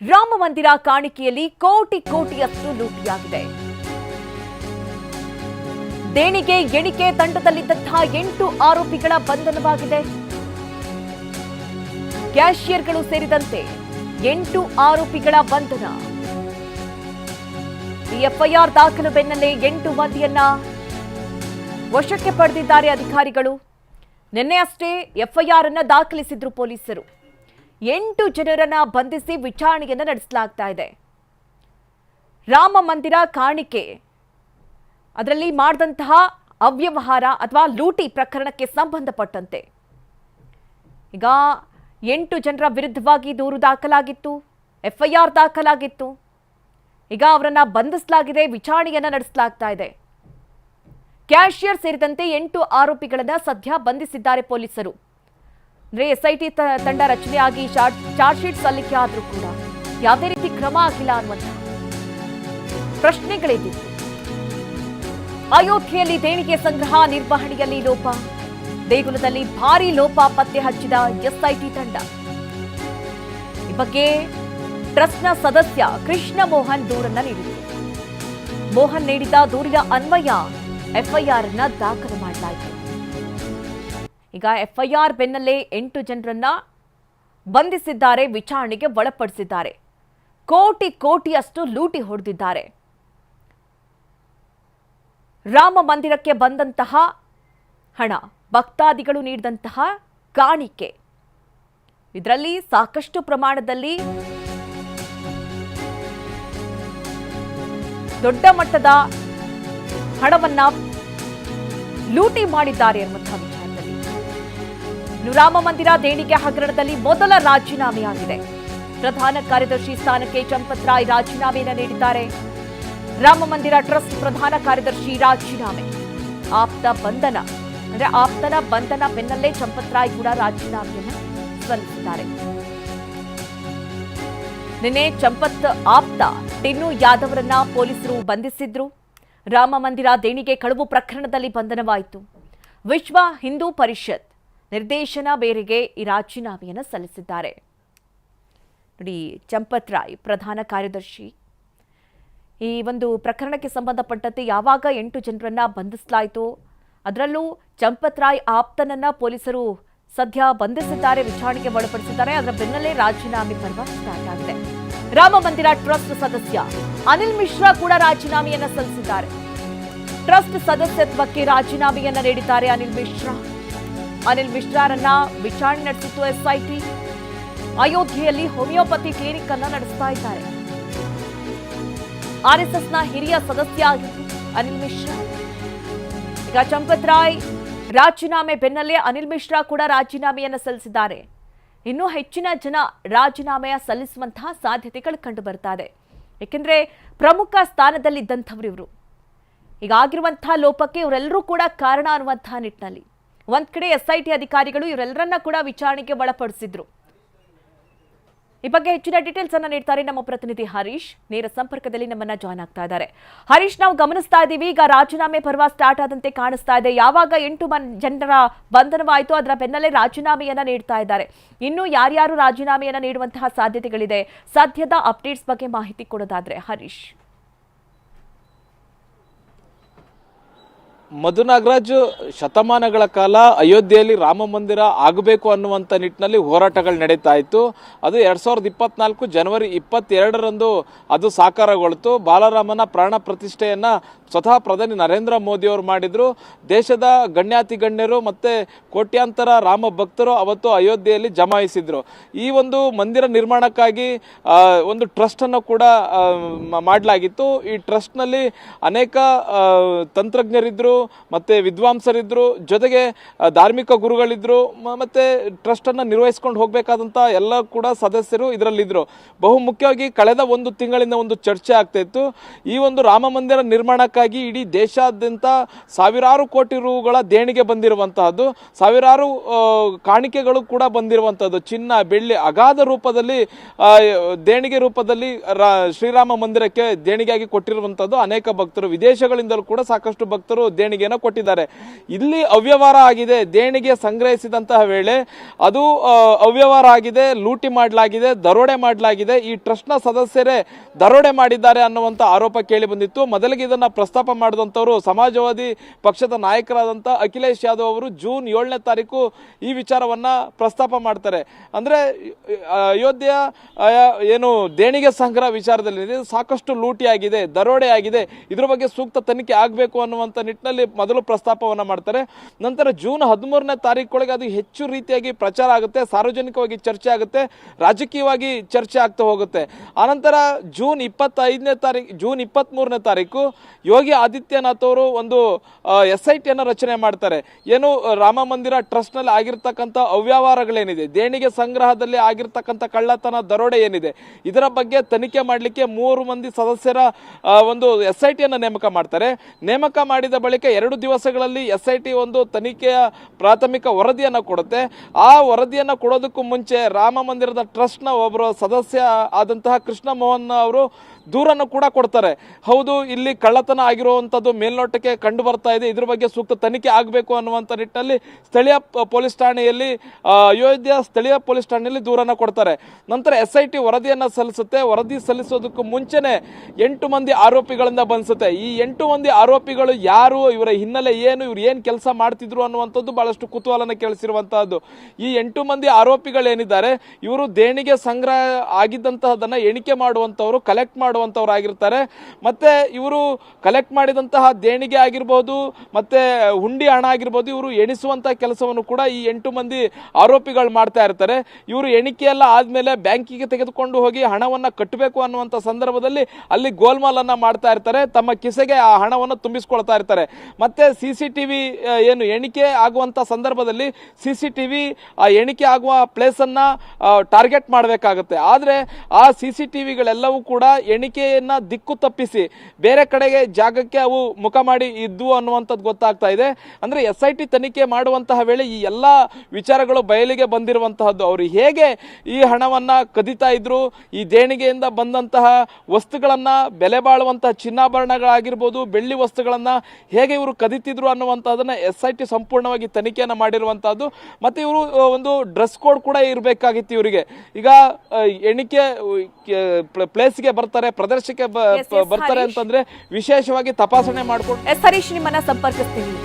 ರಾಮ ಮಂದಿರ ಕಾಣಿಕೆಯಲ್ಲಿ ಕೋಟಿ ಕೋಟಿಯಷ್ಟು ಲೂಟಿಯಾಗಿದೆ. ದೇಣಿಗೆ ಎಣಿಕೆ ತಂಡದಲ್ಲಿದ್ದಂತಹ 8 ಆರೋಪಿಗಳ ಬಂಧನವಾಗಿದೆ. ಕ್ಯಾಶಿಯರ್ಗಳು ಸೇರಿದಂತೆ 8 ಆರೋಪಿಗಳ ಬಂಧನ. ಈ ಎಫ್ಐಆರ್ ದಾಖಲು ಬೆನ್ನಲ್ಲೇ 8 ಮಂದಿಯನ್ನ ವಶಕ್ಕೆ ಪಡೆದಿದ್ದಾರೆ ಅಧಿಕಾರಿಗಳು. ನಿನ್ನೆ ಅಷ್ಟೇ ಎಫ್ಐಆರ್ ಅನ್ನು ದಾಖಲಿಸಿದ್ರು ಪೊಲೀಸರು. 8 ಜನರನ್ನ ಬಂಧಿಸಿ ವಿಚಾರಣೆಯನ್ನು ನಡೆಸಲಾಗ್ತಾ ಇದೆ. ರಾಮ ಮಂದಿರ ಕಾಣಿಕೆ ಅದರಲ್ಲಿ ಮಾಡಿದಂತಹ ಅವ್ಯವಹಾರ ಅಥವಾ ಲೂಟಿ ಪ್ರಕರಣಕ್ಕೆ ಸಂಬಂಧಪಟ್ಟಂತೆ ಈಗ 8 ಜನರ ವಿರುದ್ಧವಾಗಿ ದೂರು ದಾಖಲಾಗಿತ್ತು, ಎಫ್ಐಆರ್ ದಾಖಲಾಗಿತ್ತು. ಈಗ ಅವರನ್ನ ಬಂಧಿಸಲಾಗಿದೆ, ವಿಚಾರಣೆಯನ್ನ ನಡೆಸಲಾಗ್ತಾ ಇದೆ. ಕ್ಯಾಶಿಯರ್ ಸೇರಿದಂತೆ 8 ಆರೋಪಿಗಳನ್ನ ಸದ್ಯ ಬಂಧಿಸಿದ್ದಾರೆ ಪೊಲೀಸರು. ಅಂದ್ರೆ ಎಸ್ಐಟಿ ತಂಡ ರಚನೆಯಾಗಿ ಚಾರ್ಜ್ ಶೀಟ್ ಸಲ್ಲಿಕೆ ಆದ್ರೂ ಕೂಡ ಯಾವುದೇ ರೀತಿ ಕ್ರಮ ಆಗಿಲ್ಲ ಅನ್ನುವಂಥ ಪ್ರಶ್ನೆಗಳಿದ್ದಿತ್ತು. ಅಯೋಧ್ಯೆಯಲ್ಲಿ ದೇಣಿಗೆ ಸಂಗ್ರಹ ನಿರ್ವಹಣೆಯಲ್ಲಿ ಲೋಪ, ದೇಗುಲದಲ್ಲಿ ಭಾರೀ ಲೋಪ ಪತ್ತೆ ಹಚ್ಚಿದ ಎಸ್ಐಟಿ ತಂಡ. ಈ ಬಗ್ಗೆ ಟ್ರಸ್ಟ್ನ ಸದಸ್ಯ ಕೃಷ್ಣ ಮೋಹನ್ ದೂರನ್ನ ನೀಡಿದರು. ಮೋಹನ್ ನೀಡಿದ ದೂರಿನ ಅನ್ವಯ ಎಫ್ಐಆರ್ ಅನ್ನ ದಾಖಲು ಮಾಡಲಾಯಿತು. ಈಗ ಎಫ್ಐಆರ್ ಬೆನ್ನಲ್ಲೇ 8 ಜನರನ್ನ ಬಂಧಿಸಿದ್ದಾರೆ, ವಿಚಾರಣೆಗೆ ಒಳಪಡಿಸಿದ್ದಾರೆ. ಕೋಟಿ ಕೋಟಿಯಷ್ಟು ಲೂಟಿ ಹೊಡೆದಿದ್ದಾರೆ. ರಾಮ ಮಂದಿರಕ್ಕೆ ಬಂದಂತಹ ಹಣ, ಭಕ್ತಾದಿಗಳು ನೀಡಿದಂತಹ ಕಾಣಿಕೆ, ಇದರಲ್ಲಿ ಸಾಕಷ್ಟು ಪ್ರಮಾಣದಲ್ಲಿ ದೊಡ್ಡ ಮಟ್ಟದ ಹಣವನ್ನ ಲೂಟಿ ಮಾಡಿದ್ದಾರೆ ಎನ್ನುವಂತಹ ವಿಚಾರದಲ್ಲಿ ರಾಮ ಮಂದಿರ ದೇಣಿಗೆ ಹಗರಣದಲ್ಲಿ ಮೊದಲ ರಾಜೀನಾಮೆಯಾಗಿದೆ. ಪ್ರಧಾನ ಕಾರ್ಯದರ್ಶಿ ಸ್ಥಾನಕ್ಕೆ ಚಂಪತ್ ರಾಯ್ ರಾಜೀನಾಮೆಯನ್ನು ನೀಡಿದ್ದಾರೆ. ರಾಮ ಮಂದಿರ ಟ್ರಸ್ಟ್ ಪ್ರಧಾನ ಕಾರ್ಯದರ್ಶಿ ರಾಜೀನಾಮೆ, ಆಪ್ತ ಬಂಧನ, ಅಂದ್ರೆ ಆಪ್ತನ ಬಂಧನ ಬೆನ್ನಲ್ಲೇ ಚಂಪತ್ ರಾಯ್ ಕೂಡ ರಾಜೀನಾಮೆಯನ್ನು ಸಲ್ಲಿಸಿದ್ದಾರೆ. ನಿನ್ನೆ ಚಂಪತ್ ಆಪ್ತ ಟಿನ್ನು ಯಾದವ್ರನ್ನ ಪೊಲೀಸರು ಬಂಧಿಸಿದ್ರು. ರಾಮ ಮಂದಿರ ದೇಣಿಗೆ ಕಳವು ಪ್ರಕರಣದಲ್ಲಿ ಬಂಧನವಾಯಿತು. ವಿಶ್ವ ಹಿಂದೂ ಪರಿಷತ್ ನಿರ್ದೇಶನ ಮೇರೆಗೆ ಈ ರಾಜೀನಾಮೆಯನ್ನು ಸಲ್ಲಿಸಿದ್ದಾರೆ. ನೋಡಿ, ಚಂಪತ್ ರಾಯ್ ಪ್ರಧಾನ ಕಾರ್ಯದರ್ಶಿ. ಈ ಒಂದು ಪ್ರಕರಣಕ್ಕೆ ಸಂಬಂಧಪಟ್ಟಂತೆ ಯಾವಾಗ 8 ಜನರನ್ನ ಬಂಧಿಸಲಾಯಿತು, ಅದರಲ್ಲೂ ಚಂಪತ್ ರಾಯ್ ಆಪ್ತನನ್ನ ಪೊಲೀಸರು ಸದ್ಯ ಬಂಧಿಸಿದ್ದಾರೆ, ವಿಚಾರಣೆಗೆ ಒಳಪಡಿಸಿದ್ದಾರೆ. ಅದರ ಬೆನ್ನಲ್ಲೇ ರಾಜೀನಾಮೆ ಪರ್ವ ಸ್ಟಾರ್ಟ್ ಆಗಿದೆ. ರಾಮ ಮಂದಿರ ಟ್ರಸ್ಟ್ ಸದಸ್ಯ ಅನಿಲ್ ಮಿಶ್ರಾ ಕೂಡ ರಾಜೀನಾಮೆಯನ್ನ ಸಲ್ಲಿಸಿದ್ದಾರೆ. ಟ್ರಸ್ಟ್ ಸದಸ್ಯತ್ವಕ್ಕೆ ರಾಜೀನಾಮೆಯನ್ನ ನೀಡಿದ್ದಾರೆ ಅನಿಲ್ ಮಿಶ್ರಾರನ್ನ ವಿಚಾರಣೆ ನಡೆಸಿತ್ತು ಎಸ್ಐಟಿ. ಅಯೋಧ್ಯೆಯಲ್ಲಿ ಹೋಮಿಯೋಪತಿ ಕ್ಲಿನಿಕ್ ಅನ್ನ ನಡೆಸ್ತಾ ಇದ್ದಾರೆ. ಆರ್ಎಸ್ಎಸ್ನ ಹಿರಿಯ ಸದಸ್ಯ ಆಗಿದ್ದು ಅನಿಲ್ ಮಿಶ್ರಾ. ಈಗ ಚಂಪತ್ ರಾಯ್ ರಾಜೀನಾಮೆ ಬೆನ್ನಲ್ಲೇ ಅನಿಲ್ ಮಿಶ್ರಾ ಕೂಡ ರಾಜೀನಾಮೆಯನ್ನು ಸಲ್ಲಿಸಿದ್ದಾರೆ. ಇನ್ನೂ ಹೆಚ್ಚಿನ ಜನ ರಾಜೀನಾಮೆಯ ಸಲ್ಲಿಸುವಂತಹ ಸಾಧ್ಯತೆಗಳು ಕಂಡು ಬರ್ತಾ ಇದೆ. ಏಕೆಂದ್ರೆ ಪ್ರಮುಖ ಸ್ಥಾನದಲ್ಲಿದ್ದಂಥವ್ರು ಇವರು. ಈಗ ಆಗಿರುವಂತಹ ಲೋಪಕ್ಕೆ ಇವರೆಲ್ಲರೂ ಕೂಡ ಕಾರಣ ಅನ್ನುವಂತಹ ನಿಟ್ಟಿನಲ್ಲಿ ಒಂದ್ ಕಡೆ ಎಸ್ಐಟಿ ಅಧಿಕಾರಿಗಳು ಇವರೆಲ್ಲರನ್ನ ಕೂಡ ವಿಚಾರಣೆಗೆ ಒಳಪಡಿಸಿದ್ರು. ಈ ಬಗ್ಗೆ ಹೆಚ್ಚಿನ ಡೀಟೇಲ್ಸ್ ಅನ್ನ ನೀಡ್ತಾರೆ ನಮ್ಮ ಪ್ರತಿನಿಧಿ ಹರೀಶ್. ನೇರ ಸಂಪರ್ಕದಲ್ಲಿ ನಮ್ಮನ್ನ ಜಾಯ್ನ್ ಆಗ್ತಾ ಇದ್ದಾರೆ. ಹರೀಶ್, ನಾವು ಗಮನಿಸ್ತಾ ಇದ್ದೀವಿ, ಈಗ ರಾಜೀನಾಮೆ ಪರ್ವ ಸ್ಟಾರ್ಟ್ ಆದಂತೆ ಕಾಣಿಸ್ತಾ ಇದೆ. ಯಾವಾಗ 8 ಜನರ ಬಂಧನವಾಯಿತು, ಅದರ ಬೆನ್ನಲ್ಲೇ ರಾಜೀನಾಮೆಯನ್ನ ನೀಡ್ತಾ ಇದ್ದಾರೆ. ಇನ್ನು ಯಾರ್ಯಾರು ರಾಜೀನಾಮೆಯನ್ನ ನೀಡುವಂತಹ ಸಾಧ್ಯತೆಗಳಿದೆ, ಸದ್ಯದ ಅಪ್ಡೇಟ್ಸ್ ಬಗ್ಗೆ ಮಾಹಿತಿ ಕೊಡೋದಾದ್ರೆ ಹರೀಶ್. ಮಧು ನಾಗರಾಜ್, ಶತಮಾನಗಳ ಕಾಲ ಅಯೋಧ್ಯೆಯಲ್ಲಿ ರಾಮ ಮಂದಿರ ಆಗಬೇಕು ಅನ್ನುವಂಥ ನಿಟ್ಟಿನಲ್ಲಿ ಹೋರಾಟಗಳು ನಡೀತಾ ಇತ್ತು. ಅದು 2024 ಜನವರಿ 22ರಂದು ಅದು ಸಾಕಾರಗೊಳ್ತು. ಬಾಲರಾಮನ ಪ್ರಾಣ ಪ್ರತಿಷ್ಠೆಯನ್ನ ಸ್ವತಃ ಪ್ರಧಾನಿ ನರೇಂದ್ರ ಮೋದಿ ಅವರು ಮಾಡಿದ್ರು. ದೇಶದ ಗಣ್ಯಾತಿ ಗಣ್ಯರು ಮತ್ತೆ ಕೋಟ್ಯಾಂತರ ರಾಮ ಭಕ್ತರು ಅವತ್ತು ಅಯೋಧ್ಯೆಯಲ್ಲಿ ಜಮಾಯಿಸಿದ್ರು. ಈ ಒಂದು ಮಂದಿರ ನಿರ್ಮಾಣಕ್ಕಾಗಿ ಒಂದು ಟ್ರಸ್ಟ್ ಅನ್ನು ಕೂಡ ಮಾಡಲಾಗಿತ್ತು. ಈ ಟ್ರಸ್ಟ್ ನಲ್ಲಿ ಅನೇಕ ತಂತ್ರಜ್ಞರಿದ್ರು, ಮತ್ತೆ ವಿದ್ವಾಂಸರಿದ್ರು, ಜೊತೆಗೆ ಧಾರ್ಮಿಕ ಗುರುಗಳಿದ್ರು, ಮತ್ತೆ ಟ್ರಸ್ಟ್ ಅನ್ನ ನಿರ್ವಹಿಸಿಕೊಂಡು ಹೋಗಬೇಕಾದಂತ ಎಲ್ಲ ಕೂಡ ಸದಸ್ಯರು ಇದರಲ್ಲಿದ್ರು. ಬಹುಮುಖ್ಯವಾಗಿ ಕಳೆದ 1 ತಿಂಗಳಿಂದ ಒಂದು ಚರ್ಚೆ ಆಗ್ತಾ ಇತ್ತು. ಈ ಒಂದು ರಾಮ ಮಂದಿರ ನಿರ್ಮಾಣ ಇದಕ್ಕಾಗಿ ಇಡೀ ದೇಶಾದ್ಯಂತ ಸಾವಿರಾರು ಕೋಟಿ ರೂಗಳ ದೇಣಿಗೆ ಬಂದಿರುವಂತಹದ್ದು, ಸಾವಿರಾರು ಕಾಣಿಕೆಗಳು ಕೂಡ ಬಂದಿರುವಂತಹದ್ದು. ಚಿನ್ನ ಬೆಳ್ಳಿ ಅಗಾಧ ರೂಪದಲ್ಲಿ ದೇಣಿಗೆ ರೂಪದಲ್ಲಿ ಶ್ರೀರಾಮ ಮಂದಿರಕ್ಕೆ ದೇಣಿಗೆಯಾಗಿ ಕೊಟ್ಟಿರುವಂತಹದ್ದು. ಅನೇಕ ಭಕ್ತರು ವಿದೇಶಗಳಿಂದಲೂ ಕೂಡ ಸಾಕಷ್ಟು ಭಕ್ತರು ದೇಣಿಗೆಯನ್ನು ಕೊಟ್ಟಿದ್ದಾರೆ. ಇಲ್ಲಿ ಅವ್ಯವಹಾರ ಆಗಿದೆ. ದೇಣಿಗೆ ಸಂಗ್ರಹಿಸಿದಂತಹ ವೇಳೆ ಅದು ಅವ್ಯವಹಾರ ಆಗಿದೆ, ಲೂಟಿ ಮಾಡಲಾಗಿದೆ, ದರೋಡೆ ಮಾಡಲಾಗಿದೆ. ಈ ಟ್ರಸ್ಟ್ ನ ಸದಸ್ಯರೇ ದರೋಡೆ ಮಾಡಿದ್ದಾರೆ ಅನ್ನುವಂತ ಆರೋಪ ಕೇಳಿ ಬಂದಿತ್ತು. ಮೊದಲಿಗೆ ಇದನ್ನ ಪ್ರಸ್ತಾಪ ಮಾಡಿದಂತವರು ಸಮಾಜವಾದಿ ಪಕ್ಷದ ನಾಯಕರಾದಂತ ಅಖಿಲೇಶ್ ಯಾದವ್ ಅವರು ಜೂನ್ 7ನೇ ತಾರೀಕು ಈ ವಿಚಾರವನ್ನ ಪ್ರಸ್ತಾಪ ಮಾಡ್ತಾರೆ. ಅಂದ್ರೆ ಅಯೋಧ್ಯೆಯ ಏನು ದೇಣಿಗೆ ಸಂಗ್ರಹ ವಿಚಾರದಲ್ಲಿ ಸಾಕಷ್ಟು ಲೂಟಿ ಆಗಿದೆ, ದರೋಡೆ ಆಗಿದೆ, ಇದ್ರ ಬಗ್ಗೆ ಸೂಕ್ತ ತನಿಖೆ ಆಗಬೇಕು ಅನ್ನುವಂಥ ನಿಟ್ಟಿನಲ್ಲಿ ಮೊದಲು ಪ್ರಸ್ತಾಪವನ್ನ ಮಾಡ್ತಾರೆ. ನಂತರ ಜೂನ್ 13ನೇ ತಾರೀಕೊಳಗೆ ಅದು ಹೆಚ್ಚು ರೀತಿಯಾಗಿ ಪ್ರಚಾರ ಆಗುತ್ತೆ, ಸಾರ್ವಜನಿಕವಾಗಿ ಚರ್ಚೆ ಆಗುತ್ತೆ, ರಾಜಕೀಯವಾಗಿ ಚರ್ಚೆ ಆಗ್ತಾ ಹೋಗುತ್ತೆ. ಆನಂತರ ಜೂನ್ 23ನೇ ತಾರೀಕು ಯೋಗಿ ಆದಿತ್ಯನಾಥ್ ಅವರು ಒಂದು SIT ಅನ್ನು ರಚನೆ ಮಾಡ್ತಾರೆ. ಏನು ರಾಮ ಮಂದಿರ ಟ್ರಸ್ಟ್ ನಲ್ಲಿ ಆಗಿರ್ತಕ್ಕಂಥ ಅವ್ಯವಹಾರಗಳೇನಿದೆ, ದೇಣಿಗೆ ಸಂಗ್ರಹದಲ್ಲಿ ಆಗಿರ್ತಕ್ಕಂಥ ಕಳ್ಳತನ ದರೋಡೆ ಏನಿದೆ, ಇದರ ಬಗ್ಗೆ ತನಿಖೆ ಮಾಡಲಿಕ್ಕೆ 3 ಮಂದಿ ಸದಸ್ಯರ ಒಂದು SIT ಅನ್ನು ನೇಮಕ ಮಾಡ್ತಾರೆ. ನೇಮಕ ಮಾಡಿದ ಬಳಿಕ 2 ದಿವಸಗಳಲ್ಲಿ SIT ಒಂದು ತನಿಖೆಯ ಪ್ರಾಥಮಿಕ ವರದಿಯನ್ನು ಕೊಡುತ್ತೆ. ಆ ವರದಿಯನ್ನು ಕೊಡೋದಕ್ಕೂ ಮುಂಚೆ ರಾಮ ಮಂದಿರದ ಟ್ರಸ್ಟ್ ನ ಒಬ್ಬರು ಸದಸ್ಯ ಆದಂತಹ ಕೃಷ್ಣ ಮೋಹನ್ ಅವರು ದೂರನ್ನು ಕೂಡ ಕೊಡ್ತಾರೆ. ಹೌದು, ಇಲ್ಲಿ ಕಳ್ಳತನ ಆಗಿರುವಂತದ್ದು ಮೇಲ್ನೋಟಕ್ಕೆ ಕಂಡು ಬರ್ತಾ ಇದೆ, ಇದ್ರ ಬಗ್ಗೆ ಸೂಕ್ತ ತನಿಖೆ ಆಗಬೇಕು ಅನ್ನುವಂಥ ನಿಟ್ಟಿನಲ್ಲಿ ಸ್ಥಳೀಯ ಪೊಲೀಸ್ ಠಾಣೆಯಲ್ಲಿ ಅಯೋಧ್ಯೆ ಸ್ಥಳೀಯ ಪೊಲೀಸ್ ಠಾಣೆಯಲ್ಲಿ ದೂರನ್ನು ಕೊಡ್ತಾರೆ. ನಂತರ SIT ವರದಿಯನ್ನು ಸಲ್ಲಿಸುತ್ತೆ. ವರದಿ ಸಲ್ಲಿಸೋದಕ್ಕೂ ಮುಂಚೆನೆ 8 ಮಂದಿ ಆರೋಪಿಗಳಿಂದ ಬಂದಿಸುತ್ತೆ. ಈ 8 ಮಂದಿ ಆರೋಪಿಗಳು ಯಾರು, ಇವರ ಹಿನ್ನೆಲೆ ಏನು, ಇವ್ರು ಏನು ಕೆಲಸ ಮಾಡ್ತಿದ್ರು ಅನ್ನುವಂಥದ್ದು ಬಹಳಷ್ಟು ಕುತೂಹಲನ ಕೇಳಿಸಿರುವಂತಹದ್ದು. ಈ 8 ಮಂದಿ ಆರೋಪಿಗಳೇನಿದ್ದಾರೆ ಇವರು ದೇಣಿಗೆ ಸಂಗ್ರಹ ಆಗಿದ್ದಂತಹದನ್ನ ಎಣಿಕೆ ಮಾಡುವಂತವರು, ಕಲೆಕ್ಟ್ ಮಾಡುವಂತವರಾಗಿರ್ತಾರೆ. ಮತ್ತೆ ಇವರು ಕಲೆಕ್ಟ್ ಮಾಡಿದಂತಹ ದೇಣಿಗೆ ಆಗಿರ್ಬೋದು, ಮತ್ತೆ ಹುಂಡಿ ಹಣ ಆಗಿರ್ಬೋದು, ಇವರು ಎಣಿಸುವಂತಹ ಕೆಲಸವನ್ನು ಕೂಡ ಈ 8 ಮಂದಿ ಆರೋಪಿಗಳು ಮಾಡ್ತಾ ಇರ್ತಾರೆ. ಇವರು ಎಣಿಕೆಯೆಲ್ಲ ಆದ್ಮೇಲೆ ಬ್ಯಾಂಕಿಗೆ ತೆಗೆದುಕೊಂಡು ಹೋಗಿ ಹಣವನ್ನ ಕಟ್ಟಬೇಕು ಅನ್ನುವಂಥ ಸಂದರ್ಭದಲ್ಲಿ ಅಲ್ಲಿ ಗೋಲ್ಮಾಲ್ ಅನ್ನ ಮಾಡ್ತಾ ಇರ್ತಾರೆ, ತಮ್ಮ ಕಿಸೆಗೆ ಆ ಹಣವನ್ನು ತುಂಬಿಸ್ಕೊಳ್ತಾ ಇರ್ತಾರೆ. ಮತ್ತೆ CCTV ಏನು ಎಣಿಕೆ ಆಗುವಂತ ಸಂದರ್ಭದಲ್ಲಿ CCTV ಆ ಎಣಿಕೆ ಆಗುವ ಪ್ಲೇಸ್ ಅನ್ನ ಟಾರ್ಗೆಟ್ ಮಾಡಬೇಕಾಗುತ್ತೆ. ಆದ್ರೆ ಆ CCTVಗಳೆಲ್ಲವೂ ಕೂಡ ಎಣಿಕೆಯನ್ನ ದಿಕ್ಕು ತಪ್ಪಿಸಿ ಬೇರೆ ಕಡೆಗೆ ಜಾಗಕ್ಕೆ ಅವು ಮುಖ ಮಾಡಿ ಇದ್ವು ಅನ್ನುವಂಥದ್ದು ಗೊತ್ತಾಗ್ತಾ ಇದೆ. ಅಂದ್ರೆ SIT ತನಿಖೆ ಮಾಡುವಂತಹ ವೇಳೆ ಈ ಎಲ್ಲಾ ವಿಚಾರಗಳು ಬಯಲಿಗೆ ಬಂದಿರುವಂತಹದ್ದು. ಅವರು ಹೇಗೆ ಈ ಹಣವನ್ನ ಕದಿತಾ ಇದ್ರು, ಈ ದೇಣಿಗೆಯಿಂದ ಬಂದಂತಹ ವಸ್ತುಗಳನ್ನ, ಬೆಲೆ ಬಾಳುವಂತಹ ಚಿನ್ನಾಭರಣಗಳಾಗಿರ್ಬೋದು, ಬೆಳ್ಳಿ ವಸ್ತುಗಳನ್ನ ಹೇಗೆ ಇವರು ಕದಿತಿದ್ರು ಅನ್ನುವಂಥದ್ದನ್ನ SIT ಸಂಪೂರ್ಣವಾಗಿ ತನಿಖೆಯನ್ನ ಮಾಡಿರುವಂತಹದ್ದು. ಮತ್ತೆ ಇವರು ಒಂದು ಡ್ರೆಸ್ ಕೋಡ್ ಕೂಡ ಇರಬೇಕಾಗಿತ್ತು ಇವರಿಗೆ. ಈಗ ಎಣಿಕೆ ಪ್ಲೇಸ್ಗೆ ಬರ್ತಾರೆ, ಪ್ರದರ್ಶನಕ್ಕೆ ಬರ್ತಾರೆ ಅಂತಂದ್ರೆ ವಿಶೇಷವಾಗಿ ತಪಾಸಣೆ ಮಾಡ್ಕೊಂಡು ಹರೀಶ್ ನಿಮ್ಮನ್ನ ಸಂಪರ್ಕಿಸ್ತೀನಿ.